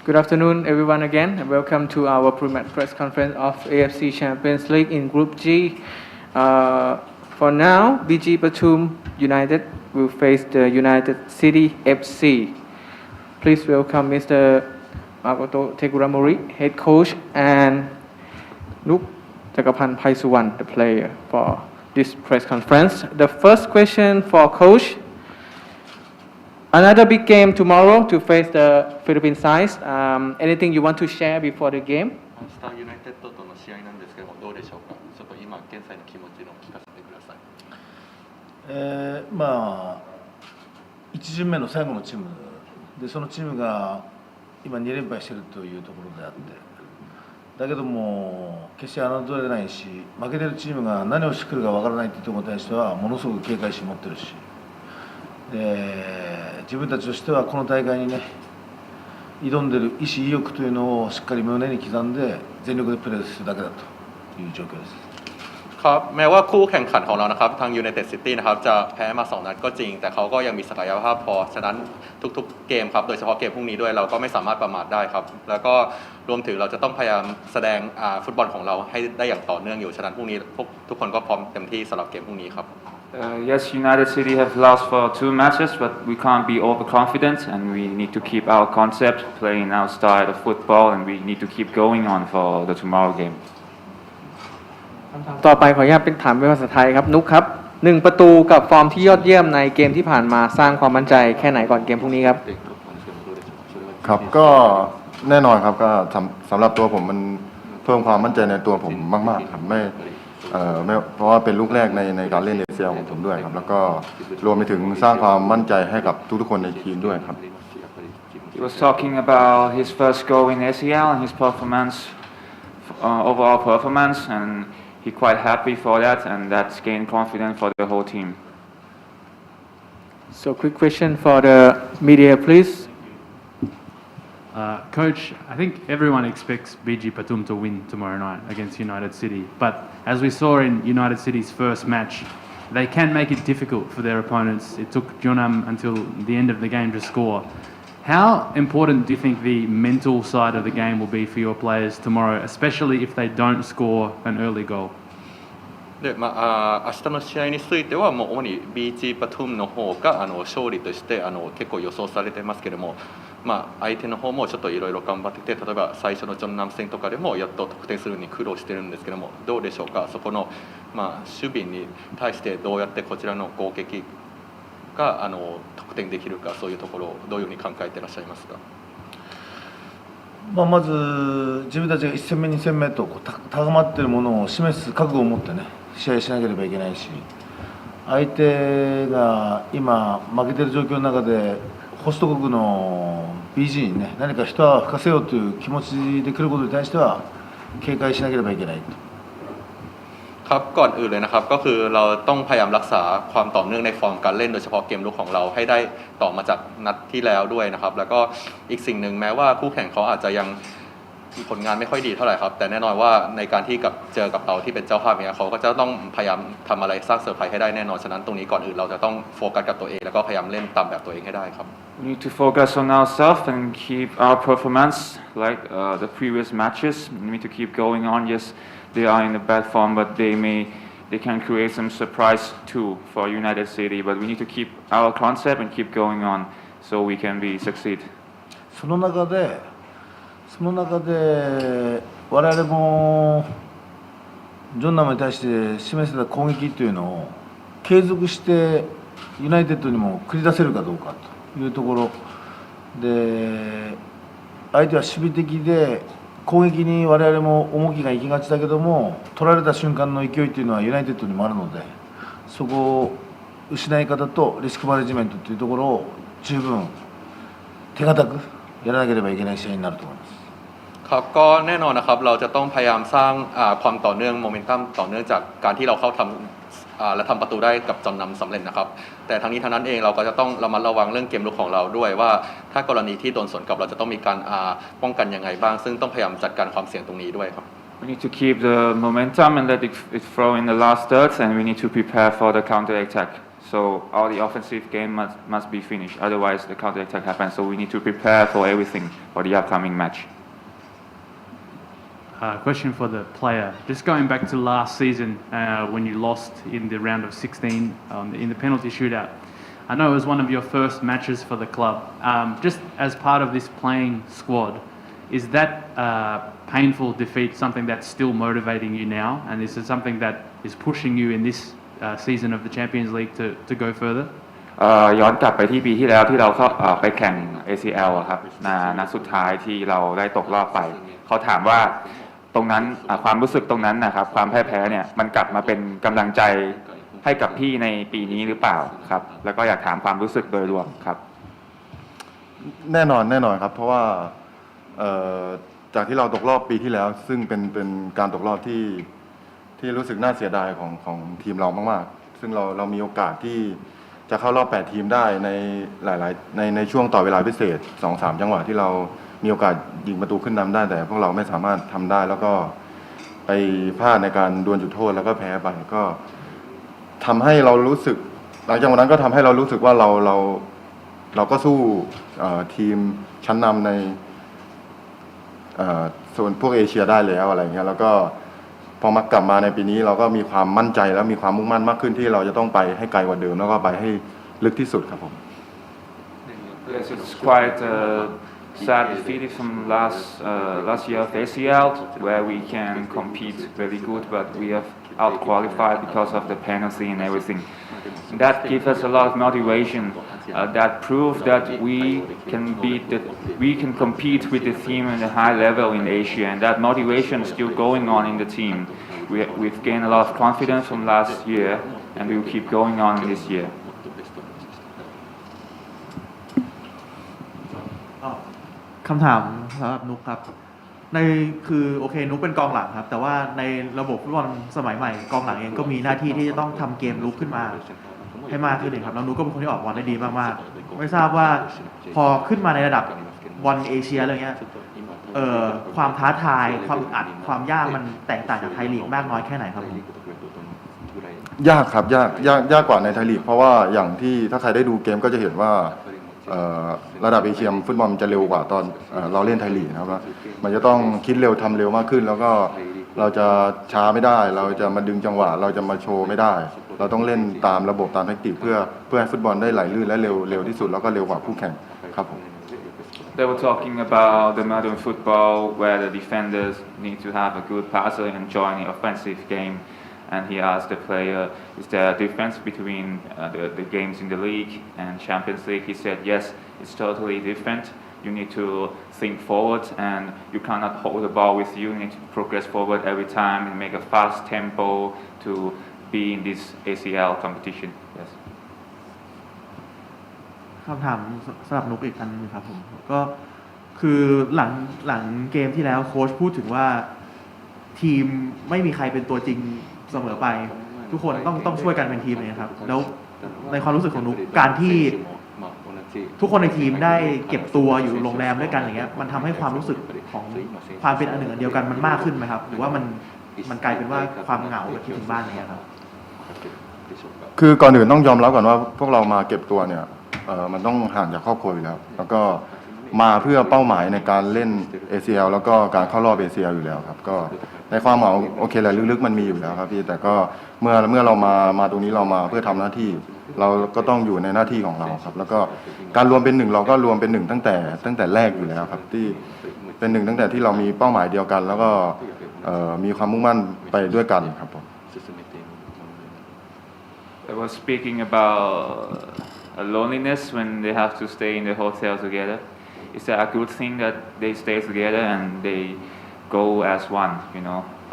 Good afternoon, everyone, again, and welcome to our pre-match press conference of AFC Champions League in Group G. For now, BG Pathum United will face the United City FC. Please welcome Mr. Makoto Teguramori, head coach, and Nuk Jakapan Paisuwan, the player, for this press conference. The first question for coach. Another big game tomorrow to face the Philippine side. Anything you want to share before the game? 明日ユナイテッドとの試合なんですけどもどうでしょうか。ちょっと今現在の気持ちの聞かせてください。まあ1巡目の最後のチームでそのチームが今2連敗しているというところであって、だけども決して侮れないし、負けてるチームが何をしてくるかわからないというところに対してはものすごく警戒心持ってるし。自分たちとしてはこの大会にね挑んでいる意志意欲というのをしっかり胸に刻んで全力でプレーするだけだという状況ですครับแม้ว่าคู่แข่งขันของเรานะครับทาง United City นะครับจะแพ้มา2นัดก็จริงแต่เขาก็ยังมีศักยภาพพอฉะนั้นทุกๆเกมครับโดยเฉพาะเกมพรุ่งนี้ด้วยเราก็ไม่สามารถประมาทได้ครับแล้วก็รวมถึงเราจะต้องพยายามแสดงฟุตบอลของเราให้ได้อย่างต่อเนื่องอยู่ฉะนั้นพรุ่งนี้ทุกคนก็พร้อมเต็มที่สำหรับเกมพรุ่งนี้ครับYes, United City have lost for 2 matches, but we can't be overconfident, and we need to keep our concept, playing our style of football, and we need to keep going on for the tomorrow game. ต่อไปขออนุญาตเป็นถามเป็นภาษาไทยครับนุกครับ1ประตูกับฟอร์มที่ยอดเยี่ยมในเกมที่ผ่านมาสร้างความมั่นใจแค่ไหนก่อนเกมพรุ่งนี้ครับครับก็แน่นอนครับก็สำหรับตัวผมมันเพิ่มความมั่นใจในตัวผมมากๆครับไม่เพราะว่าเป็นลูกแรกในการเล่น ACL ของผมด้วยครับแล้วก็รวมไปถึงสร้างความมั่นใจให้กับทุกๆคนในทีมด้วยครับ He was talking about his first goal in ACL and his performance, overall performance, and he quite happy for that, and that's gained confidence for the whole team. So quick question for the media, please. Coach, I think everyone expects BG Pathum to win tomorrow night against United City. But as we saw in United City's first match, they can make it difficult for their opponents. It took Junam until the end of the game to score. How important do you think the mental side of the game will be for your players tomorrow, especially if they don't score an early goal?で明日の試合についてはもう主に BG パトゥムの方が勝利として結構予想されてますけれども、相手の方もちょっといろいろ頑張ってて例えば最初のジョン南戦とかでもやっと得点するのに苦労してるんですけどもどうでしょうかそこの、守備に対してどうやってこちらの攻撃が得点できるかそういうところをどういうふうに考えていらっしゃいますか。まず自分たちが1戦目2戦目と高まっているものを示す覚悟を持ってね試合しなければいけないし相手が今負けている状況の中でホスト国の BG にね何か一泡吹かせようという気持ちで来ることに対しては警戒しなければいけないと。ครับก่อนอื่นเลยนะครับก็คือเราต้องพยายามรักษาความต่อเนื่องในฟอร์มการเล่นโดยเฉพาะเกมลุกของเราให้ได้ต่อมาจากนัดที่แล้วด้วยนะครับแล้วก็อีกสิ่งหนึ่งแม้ว่าคู่แข่งเขาอาจจะยังผลงานไม่ค่อยดีเท่าไหร่ครับแต่แน่นอนว่าในการที่เจอกับเราที่เป็นเจ้าภาพเนี่ยเขาก็จะต้องพยายามทำอะไรสร้างเซอร์ไพรส์ให้ได้แน่นอนฉะนั้นตรงนี้ก่อนอื่นเราจะต้องโฟกัสกับตัวเองแล้วก็พยายามเล่นตามแบบตัวเองให้ได้ครับ We need to focus on ourselves and keep our performance like the previous matches. We need to keep going on. Yes, they are in a bad form, but they can create some surprise too for United City. But we need to keep our concept and keep going on so we can succeed. その中で我々もジョンナムに対して示せた攻撃というのを継続してユナイテッドにも繰り出せるかどうかというところで相手は守備的で攻撃に我々も重きが行きがちだけども取られた瞬間の勢いというのはユナイテッドにもあるのでそこを失い方とリスクマネジメントというところを十分手堅くやらなければいけない試合になると思います。ครับก็แน่นอนนะครับเราจะต้องพยายามสร้างความต่อเนื่องโมเมนตัมต่อเนื่องจากการที่เราเข้าทำและทำประตูได้กับจอนนำสำเร็จนะครับแต่ทั้งนี้ทั้งนั้นเองเราก็จะต้องระมัดระวังเรื่องเกมลุกของเราด้วยว่าถ้ากรณีที่โดนสวนกลับเราจะต้องมีการป้องกันยังไงบ้างซึ่งต้องพยายามจัดการความเสี่ยงตรงนี้ด้วยครับ We need to keep the momentum and let it flow in the last thirds, and we need to prepare for the counter attack. So all the offensive game must be finished. Otherwise, the counter attack happens. So we need to prepare for everything for the upcoming match. Question for the player. Just going back to last season when you lost in the round of 16 in the penalty shootout. I know it was one of your first matches for the club. Just as part of this playing squad, is that painful defeat something that's still motivating you now? And is it something that is pushing you in this season of the Champions League to go further? ย้อนกลับไปที่ปีที่แล้วที่เราเข้าไปแข่ง ACL อะครับนัดสุดท้ายที่เราได้ตกรอบไปเขาถามว่าตรงนั้นความรู้สึกตรงนั้นนะครับความแพ้เนี่ยมันกลับมาเป็นกำลังใจให้กับพี่ในปีนี้หรือเปล่าครับแล้วก็อยากถามความรู้สึกโดยรวมครับแน่นอนครับเพราะว่าจากที่เราตกรอบปีที่แล้วซึ่งเป็นการตกรอบที่รู้สึกน่าเสียดายของทีมเรามากๆซึ่งเรามีโอกาสที่จะเข้ารอบ8ทีมได้ในหลายๆในช่วงต่อเวลาพิเศษ 2-3 จังหวะที่เรามีโอกาสยิงประตูขึ้นนำได้แต่พวกเราไม่สามารถทำได้แล้วก็ไปพลาดในการดวลจุดโทษแล้วก็แพ้ไปก็ทำให้เรารู้สึกหลังจากวันนั้นก็ทำให้เรารู้สึกว่าเราก็สู้ทีมชั้นนำในโซนพวกเอเชียได้แล้วอะไรเงี้ยแล้วก็พอมากลับมาในปีนี้เราก็มีความมั่นใจและมีความมุ่งมั่นมากขึ้นที่เราจะต้องไปให้ไกลกว่าเดิมแล้วก็ไปให้ลึกที่สุดครับผม Yes, it's quite sad defeat from last year of ACL where we can compete very good but we have out qualified because of the penalty and everything. That gives us a lot of motivation. That proves that we can compete with the team at a high level in Asia, and that motivation is still going on in the team. We've gained a lot of confidence from last year, and we will keep going on this year. คำถามสำหรับนุกครับในคือโอเคนุกเป็นกองหลังครับแต่ว่าในระบบฟุตบอลสมัยใหม่กองหลังเองก็มีหน้าที่ที่จะต้องทำเกมลุกขึ้นมาให้มากขึ้นครับแล้วนุกก็เป็นคนที่ออกบอลได้ดีมากๆไม่ทราบว่าพอขึ้นมาในระดับบอลเอเชียอะไรเงี้ยความท้าทายความอัดความยากมันแตกต่างจากไทยลีกมากน้อยแค่ไหนครับยากครับยากกว่าในไทยลีกเพราะว่าอย่างที่ถ้าใครได้ดูเกมก็จะเห็นว่าระดับเอเชียฟุตบอลมันจะเร็วกว่าตอนเราเล่นไทยลีกนะครับมันจะต้องคิดเร็วทำเร็วมากขึ้นแล้วก็เราจะช้าไม่ได้เราจะมาดึงจังหวะเราจะมาโชว์ไม่ได้เราต้องเล่นตามระบบตามแทคติกเพื่อให้ฟุตบอลได้ไหลลื่นและเร็วที่สุดแล้วก็เร็วกว่าคู่แข่งครับผม They were talking about the modern football where the defenders need to have a good passer and join the offensive game. And he asked the player, is there a difference between the games in the league and Champions League? He said, yes, it's totally different. You need to think forward and you cannot hold the ball with you. You need to progress forward every time and make a fast tempo to be in this ACL competition. Yes. คำถามสำหรับนุกอีกอันนึงครับผมก็คือหลังเกมที่แล้วโค้ชพูดถึงว่าทีมไม่มีใครเป็นตัวจริงเสมอไปทุกคนต้องช่วยกันเป็นทีมเลยครับแล้วในความรู้สึกของนุกการที่ทุกคนในทีมได้เก็บตัวอยู่โรงแรมด้วยกันอย่างเงี้ยมันทำให้ความรู้สึกของความเป็นอันหนึ่งอันเดียวกันมันมากขึ้นไหมครับหรือว่ามันกลายเป็นว่าความเหงาคิดถึงบ้านอย่างเงี้ยครับคือก่อนอื่นต้องยอมรับก่อนว่าพวกเรามาเก็บตัวเนี่ยมันต้องห่างจากครอบครัวอยู่แล้วแล้วก็มาเพื่อเป้าหมายในการเล่น ACL แล้วก็การเข้ารอบ ACL อยู่แล้วครับก็ในความเหมาโอเคแหละลึกๆมันมีอยู่แล้วครับพี่แต่ก็เมื่อเรามาตรงนี้เรามาเพื่อทำหน้าที่เราก็ต้องอยู่ในหน้าที่ของเราครับแล้วก็การรวมเป็นหนึ่งเราก็รวมเป็นหนึ่งตั้งแต่แรกอยู่แล้วครับที่เป็นหนึ่งตั้งแต่ที่เรามีเป้าหมายเดียวกันแล้วก็มีความมุ่งมั่นไปด้วยกันครับผม They were speaking about loneliness when they have to stay in the hotel together. Is that a good thing that they stay together and they go as one,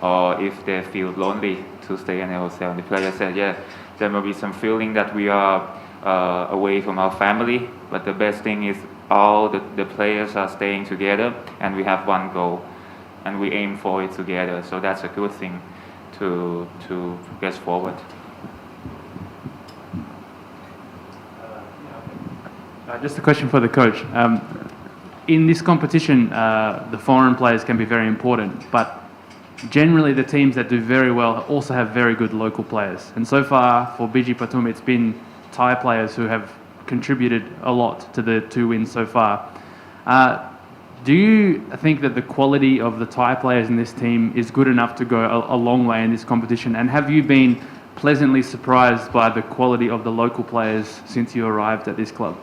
or if they feel lonely to stay in the hotel? The player said, yeah, there will be some feeling that we are away from our family, but the best thing is all the players are staying together and we have one goal and we aim for it together. So that's a good thing to progress forward. Just a question for the coach. In this competition, the foreign players can be very important, but generally the teams that do very well also have very good local players. And so far for BG Pathum, it's been Thai players who have contributed a lot to the 2 wins so far. Do you think that the quality of the Thai players in this team is good enough to go a long way in this competition? And have you been pleasantly surprised by the quality of the local players since you arrived at this club?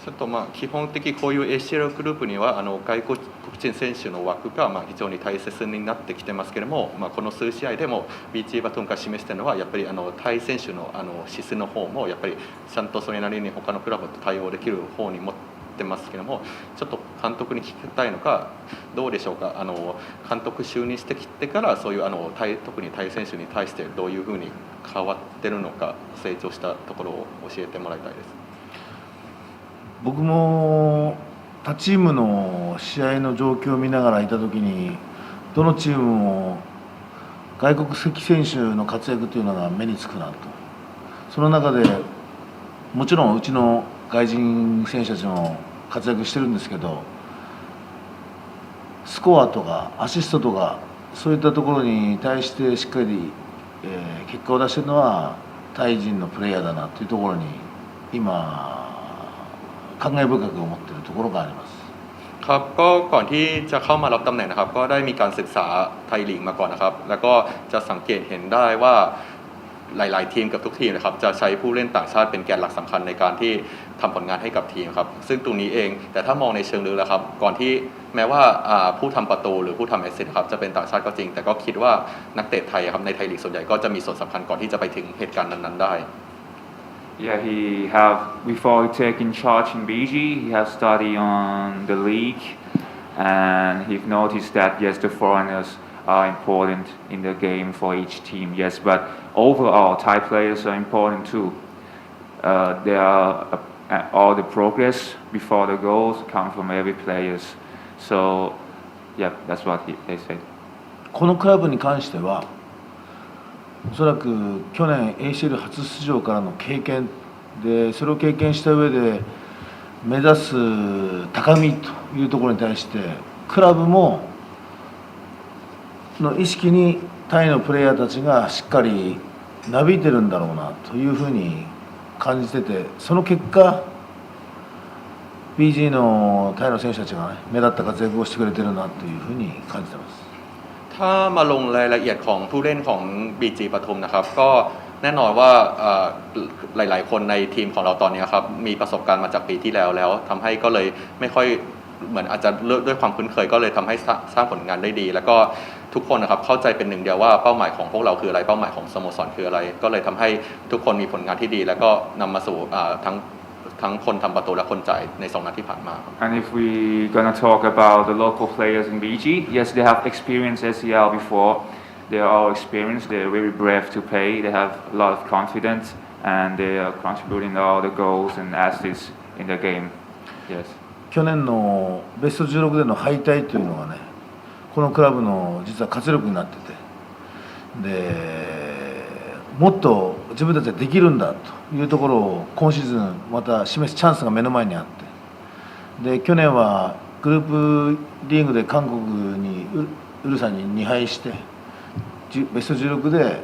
ちょっと基本的こういう ACL グループには外国人選手の枠が非常に大切になってきてますけれども、この数試合でも BG バトンが示しているのはやっぱりタイ選手の質の方もやっぱりちゃんとそれなりに他のクラブと対応できる方に持ってますけれども、ちょっと監督に聞きたいのかどうでしょうか。監督就任してきてからそういう特にタイ選手に対してどういうふうに変わってるのか、成長したところを教えてもらいたいです。僕も他チームの試合の状況を見ながらいた時にどのチームも外国籍選手の活躍というのが目につくなと。その中でもちろんうちの外人選手たちも活躍してるんですけど、スコアとかアシストとかそういったところに対してしっかり、結果を出しているのはタイ人のプレイヤーだなというところに今感慨深く思っているところがあります。ครับก็ก่อนที่จะเข้ามารับตำแหน่งนะครับก็ได้มีการศึกษาไทยลีกมาก่อนนะครับแล้วก็จะสังเกตเห็นได้ว่าหลายๆทีมกับทุกทีมนะครับจะใช้ผู้เล่นต่างชาติเป็นแกนหลักสำคัญในการที่ทำผลงานให้กับทีมครับซึ่งตรงนี้เองแต่ถ้ามองในเชิงลึกแล้วครับก่อนที่แม้ว่าผู้ทำประตูหรือผู้ทำแอสซิสต์ครับจะเป็นต่างชาติก็จริงแต่ก็คิดว่านักเตะไทยครับในไทยลีกส่วนใหญ่ก็จะมีส่วนสำคัญก่อนที่จะไปถึงเหตุการณ์นั้นๆได้Yeah, he have before he taking charge in BG, he has studied on the league, and he noticed that yes, the foreigners are important in the game for each team. Yes, but overall, Thai players are important too. They are all the progress before the goals come from every players. So, yeah, that's what they said. このクラブに関しては。おそらく去年 ACL 初出場からの経験でそれを経験した上で目指す高みというところに対してクラブもの意識にタイのプレイヤーたちがしっかりなびいてるんだろうなというふうに感じてて、その結果 BG のタイの選手たちが、目立った活躍をしてくれてるなというふうに感じてます。ถ้ามาลงรายละเอียดของผู้เล่นของ BG ปทุมนะครับก็แน่นอนว่าหลายๆคนในทีมของเราตอนนี้ครับมีประสบการณ์มาจากปีที่แล้วทำให้ก็เลยไม่ค่อยเหมือนอาจจะด้วยความคุ้นเคยก็เลยทำให้สร้างผลงานได้ดีแล้วก็ทุกคนนะครับเข้าใจเป็นหนึ่งเดียวว่าเป้าหมายของพวกเราคืออะไรเป้าหมายของสโมสรคืออะไรก็เลยทำให้ทุกคนมีผลงานที่ดีแล้วก็นำมาสู่ทั้งคนทำประตูและคนจ่ายใน2 นัดที่ผ่านมา And if we gonna talk about the local players in BG, yes, they have experienced ACL before. They are all experienced. They are very brave to play. They have a lot of confidence, and they are contributing all the goals and assists in the game. Yes. 去年のベスト16での敗退というのがね、このクラブの実は活力になってて、でもっと自分たちはできるんだというところを今シーズンまた示すチャンスが目の前にあって、で去年はグループリーグで韓国にウルサンに2敗してベスト16で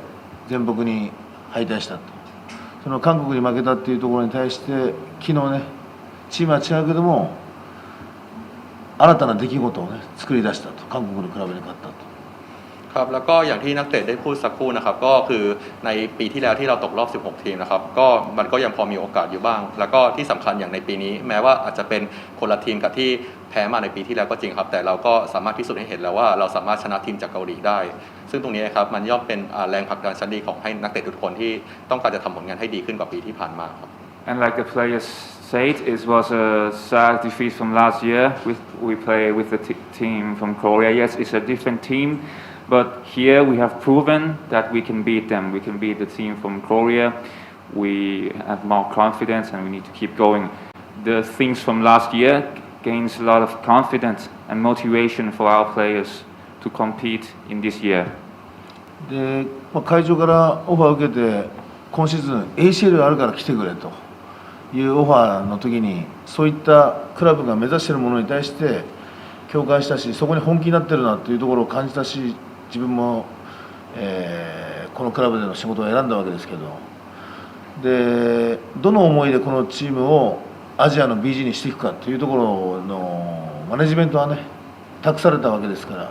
全北に敗退したと。その韓国に負けたっていうところに対して昨日ね、チームは違うけども新たな出来事をね作り出したと。韓国のクラブに勝ったと。ครับแล้วก็อย่างที่นักเตะได้พูดสักครู่นะครับก็คือในปีที่แล้วที่เราตกรอบ16ทีมนะครับก็มันก็ยังพอมีโอกาสอยู่บ้างแล้วก็ที่สำคัญอย่างในปีนี้แม้ว่าอาจจะเป็นคนละทีมกับที่แพ้มาในปีที่แล้วก็จริงครับแต่เราก็สามารถพิสูจน์ให้เห็นแล้วว่าเราสามารถชนะทีมจากเกาหลีได้ซึ่งตรงนี้ครับมันย่อมเป็นแรงผลักดันชั้นดีของให้นักเตะทุกคนที่ต้องการจะทำผลงานให้ดีขึ้นกว่าปีที่ผ่านมาครับ And like the players said, it was a sad defeat from last year. We play with the team from Korea. Yes, it's a different team. But here we have proven that we can beat them. We can beat the team from Korea. We have more confidence and we need to keep going. The things from last year gains a lot of confidence and motivation for our players to compete in this year. で、会場からオファーを受けて今シーズン ACL あるから来てくれというオファーの時にそういったクラブが目指しているものに対して共感したし、そこに本気になってるなというところを感じたし、自分も、このクラブでの仕事を選んだわけですけど、でどの思いでこのチームをアジアの BG にしていくかというところのマネジメントはね託されたわけですから、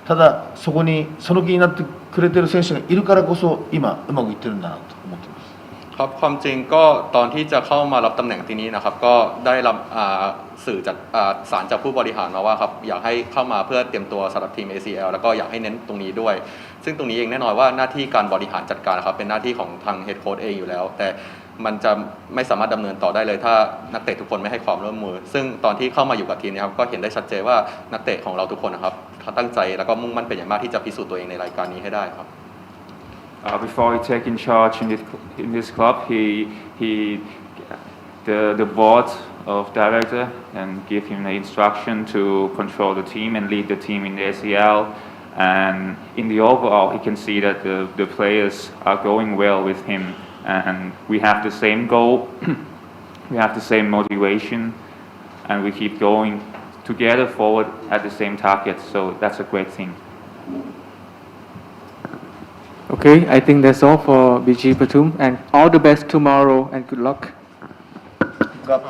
ただそこにその気になってくれてる選手がいるからこそ今うまくいってるんだなと思っています。ครับความจริงก็ตอนที่จะเข้ามารับตำแหน่งที่นี้นะครับก็ได้รับสื่อจากสารจากผู้บริหารมาว่าครับอยากให้เข้ามาเพื่อเตรียมตัวสำหรับทีม ACL แล้วก็อยากให้เน้นตรงนี้ด้วยซึ่งตรงนี้เองแน่นอนว่าหน้าที่การบริหารจัดการครับเป็นหน้าที่ของทางเฮดโค้ชเองอยู่แล้วแต่มันจะไม่สามารถดำเนินต่อได้เลยถ้านักเตะทุกคนไม่ให้ความร่วมมือซึ่งตอนที่เข้ามาอยู่กับทีมนี้ครับก็เห็นได้ชัดเจนว่านักเตะของเราทุกคนนะครับเขาตั้งใจแล้วก็มุ่งมั่นเป็นอย่างมากที่จะพิสูจน์ตัวเองในรายการนี้ให้ได้ครับBefore he take in charge in this club, the board of director and give him the instruction to control the team and lead the team in the ACL. And in the overall, he can see that the players are going well with him, and we have the same goal, we have the same motivation, and we keep going together forward at the same target. So that's a great thing. Okay, I think that's all for BG Pathum, and all the best tomorrow and good luck. ครับ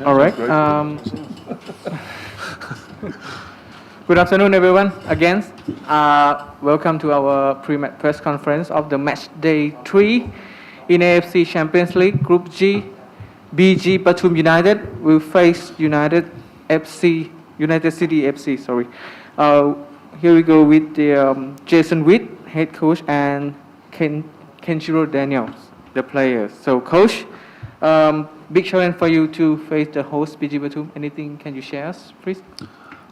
All right. Good afternoon, everyone. Again, welcome to our pre-match press conference of the match day 3 in AFC Champions League Group G. BG Pathum United will face United City FC. Sorry. Here we go with the Jason Witt, head coach, and Kenshiro Daniels, the players. So, coach, big challenge for you to face the host BG Pathum. Anything can you share us, please?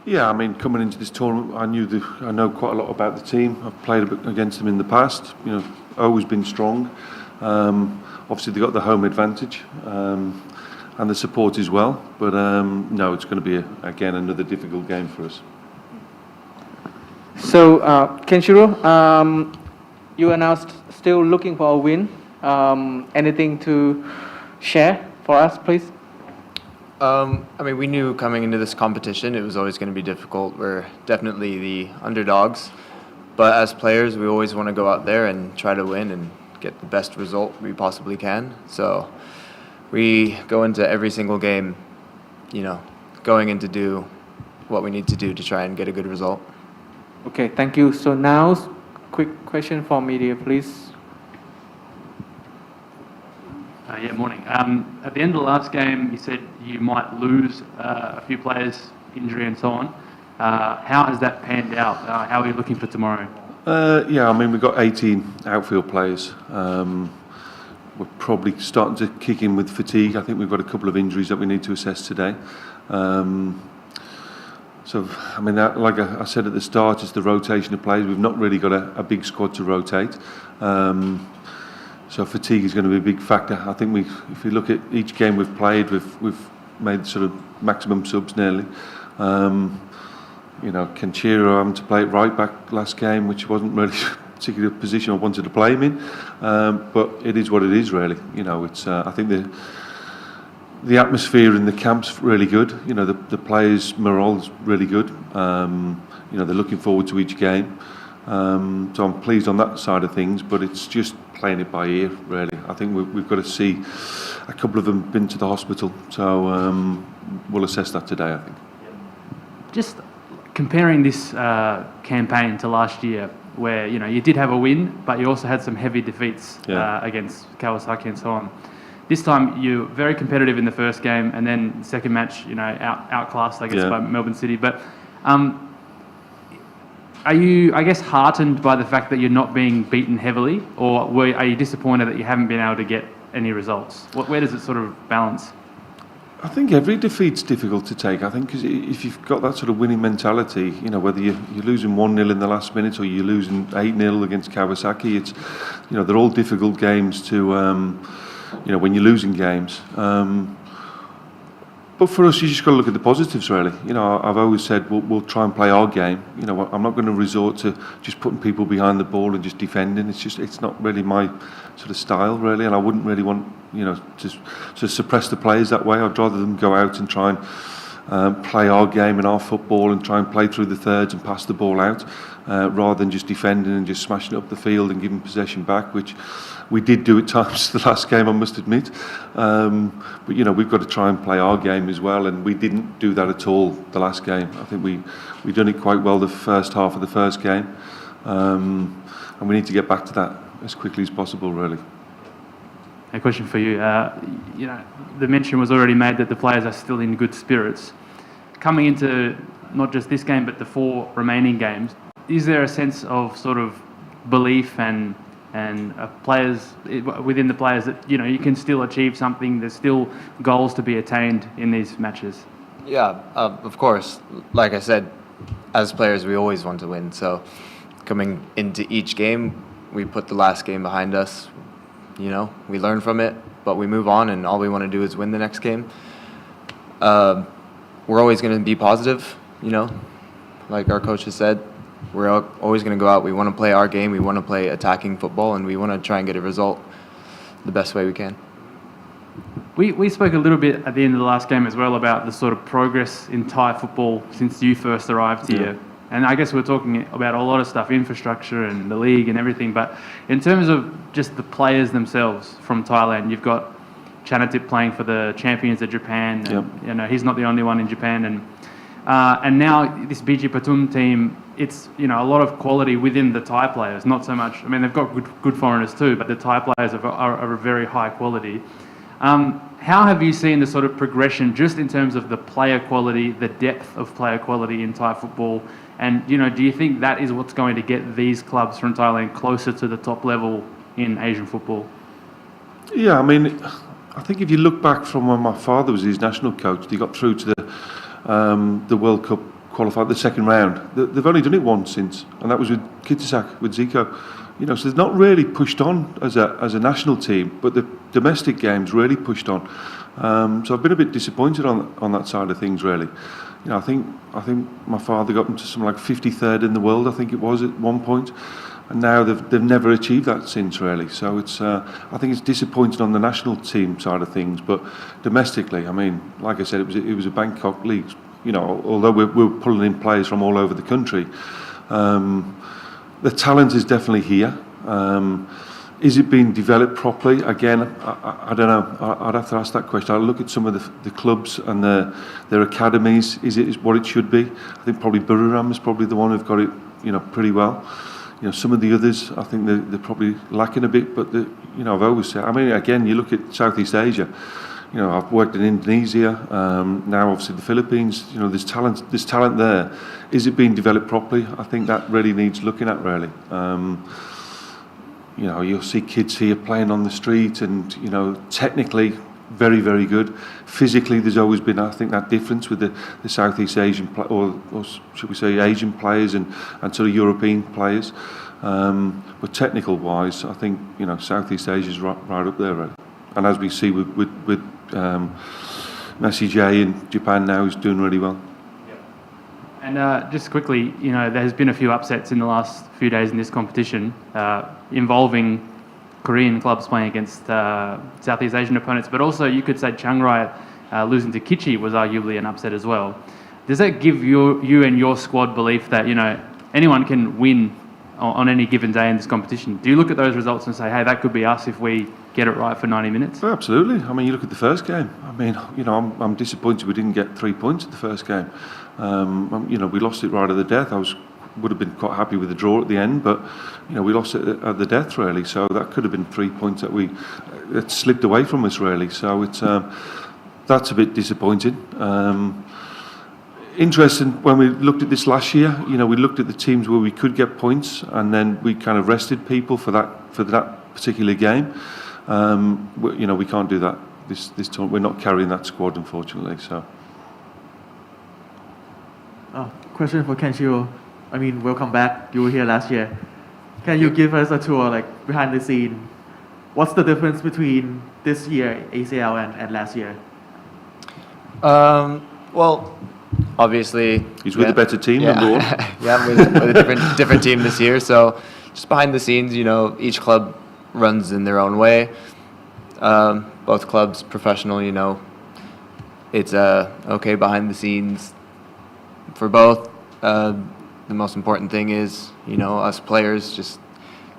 Yeah, I mean, coming into this tournament, I know quite a lot about the team. I've played a bit against them in the past. You know, always been strong. Obviously, they got the home advantage and the support as well. But no, it's going to be again another difficult game for us. So, Kenshiro, you are now still looking for a win. Anything to share for us, please? I mean, we knew coming into this competition it was always going to be difficult. We're definitely the underdogs, but as players, we always want to go out there and try to win and get the best result we possibly can. So we go into every single game, you know, going in to do what we need to do to try and get a good result. Okay, thank you. So now, quick question for media, please. Yeah, morning. At the end of the last game, you said you might lose a few players, injury and so on. How has that panned out? How are you looking for tomorrow? Yeah, I mean, we've got 18 outfield players. We're probably starting to kick in with fatigue. I think we've got a couple of injuries that we need to assess today. So, I mean, that, like I said at the start, it's the rotation of players. We've not really got a big squad to rotate. So fatigue is going to be a big factor. I think if we look at each game we've played, we've made sort of maximum subs nearly. You know, Kenshiro having to play it right back last game, which wasn't really a particular position I wanted to play him in. But it is what it is, really. You know, it's I think the atmosphere in the camp's really good. You know, the players' morale's really good. You know, they're looking forward to each game. So I'm pleased on that side of things, but it's just playing it by ear, really. I think we've got to see a couple of them been to the hospital, so we'll assess that today, I think. Just comparing this campaign to last year, where you did have a win, but you also had some heavy defeats against Kawasaki and so on. This time you're very competitive in the first game, and then the second match, outclassed, I guess, by Melbourne City. But are you, I guess, heartened by the fact that you're not being beaten heavily, or are you disappointed that you haven't been able to get any results? Where does it sort of balance? I think every defeat's difficult to take. I think because if you've got that sort of winning mentality, whether you're losing 1-0 in the last minute or you're losing 8-0 against Kawasaki, it's, they're all difficult games to, when you're losing games. But for us, you just got to look at the positives, really. I've always said we'll try and play our game. I'm not going to resort to just putting people behind the ball and just defending. It's not really my sort of style, really, and I wouldn't really want, to suppress the players that way. I'd rather them go out and try and play our game and our football and try and play through the thirds and pass the ball out, rather than just defending and just smashing up the field and giving possession back, which we did do at times the last game, I must admit. But we've got to try and play our game as well, and we didn't do that at all the last game. I think we done it quite well the first half of the first game, and we need to get back to that as quickly as possible, really. A question for you. The mention was already made that the players are still in good spirits. Coming into not just this game, but the 4 remaining games, is there a sense of sort of belief and players within the players that you can still achieve something? There's still goals to be attained in these matches. Yeah, of course. Like I said, as players, we always want to win. So coming into each game, we put the last game behind us. We learn from it, but we move on, and all we want to do is win the next game. We're always going to be positive, like our coach has said. We're always going to go out. We want to play our game. We want to play attacking football, and we want to try and get a result the best way we can. We spoke a little bit at the end of the last game as well about the sort of progress in Thai football since you first arrived here. And I guess we're talking about a lot of stuff, infrastructure and the league and everything. But in terms of just the players themselves from Thailand, you've got Chanatip playing for the champions of Japan. And, he's not the only one in Japan. And now this BG Pathum team, it's a lot of quality within the Thai players, not so much. I mean, they've got good foreigners too, but the Thai players are a very high quality. How have you seen the sort of progression just in terms of the player quality, the depth of player quality in Thai football? And, do you think that is what's going to get these clubs from Thailand closer to the top level in Asian football? Yeah, I mean, I think if you look back from when my father was his national coach, they got through to the World Cup qualified, the second round. They've only done it once since, and that was with Kitisak, with Zico. So they've not really pushed on as a national team, but the domestic games really pushed on. So I've been a bit disappointed on that side of things, really. I think my father got them to something like 53rd in the world, I think it was at one point, and now they've never achieved that since, really. So it's I think it's disappointing on the national team side of things, but domestically, I mean, like I said, it was a Bangkok league. Although we're pulling in players from all over the country, the talent is definitely here. Is it being developed properly? Again, I don't know. I'd have to ask that question. I look at some of the clubs and their academies. Is it what it should be? I think probably Buriram is probably the one who've got it, pretty well. Some of the others, I think they're probably lacking a bit. But I've always said. I mean, again, you look at Southeast Asia. I've worked in Indonesia. Now, obviously, the Philippines. There's talent there. Is it being developed properly? I think that really needs looking at, really. You'll see kids here playing on the street and, technically very, very good. Physically, there's always been, I think, that difference with the Southeast Asian, or should we say Asian players and sort of European players. But technical-wise, I think, Southeast Asia's right up there, really. And as we see with Matchday in Japan now, he's doing really well. And just quickly, there's been a few upsets in the last few days in this competition involving Korean clubs playing against Southeast Asian opponents, but also you could say Chiang Rai losing to Kichi was arguably an upset as well. Does that give you and your squad belief that, anyone can win on any given day in this competition? Do you look at those results and say, hey, that could be us if we get it right for 90 minutes? Oh, absolutely. I mean, you look at the first game. I mean, I'm disappointed we didn't get 3 points at the first game. We lost it right at the death. Would have been quite happy with the draw at the end, but we lost it at the death, really. So that could have been 3 points that slipped away from us, really. So it's that's a bit disappointing. Interesting, when we looked at this last year, we looked at the teams where we could get points, and then we kind of rested people for that particular game. We can't do that this time. We're not carrying that squad, unfortunately. So. Question for Kenshiro. I mean, welcome back. You were here last year. Can you give us a tour, like behind the scene? What's the difference between this year ACL and last year? Well, obviously he's with a better team. Yeah, yeah, with a different team this year. So just behind the scenes, each club runs in their own way. Both clubs professional. It's okay behind the scenes for both. The most important thing is, us players just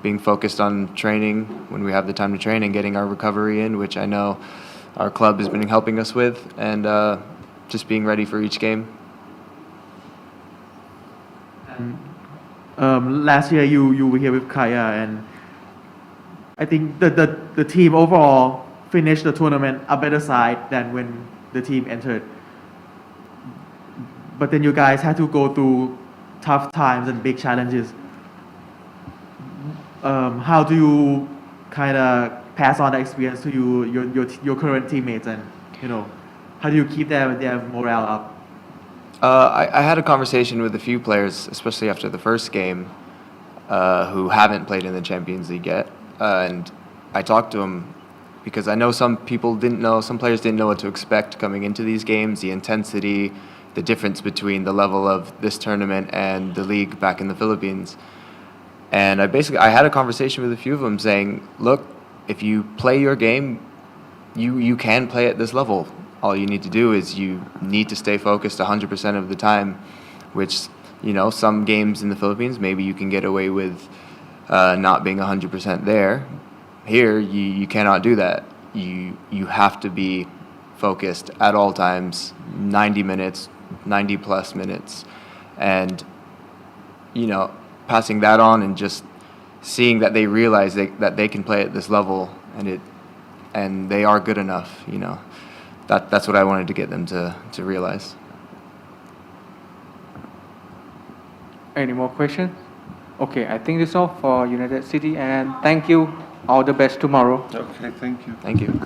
being focused on training when we have the time to train and getting our recovery in, which I know our club has been helping us with, and just being ready for each game. Last year you were here with Kaya, and I think the team overall finished the tournament a better side than when the team entered. But then you guys had to go through tough times and big challenges. How do you kind of pass on that experience to your current teammates, and how do you keep their morale up? I had a conversation with a few players, especially after the first game, who haven't played in the Champions League yet, and I talked to them because I know some players didn't know what to expect coming into these games, the intensity, the difference between the level of this tournament and the league back in the Philippines. And I had a conversation with a few of them saying, look, if you play your game, you can play at this level. All you need to do is you need to stay focused 100% of the time, which, You know, some games in the Philippines, maybe you can get away with not being 100% there. Here, you cannot do that. You have to be focused at all times, 90 minutes, 90 plus minutes, and you know, passing that on and just seeing that they realize that they can play at this level and they are good enough. You know, that's what I wanted to get them to realize. Any more questions? Okay, I think that's all for United City, and thank you. All the best tomorrow. Okay, thank you. Thank you.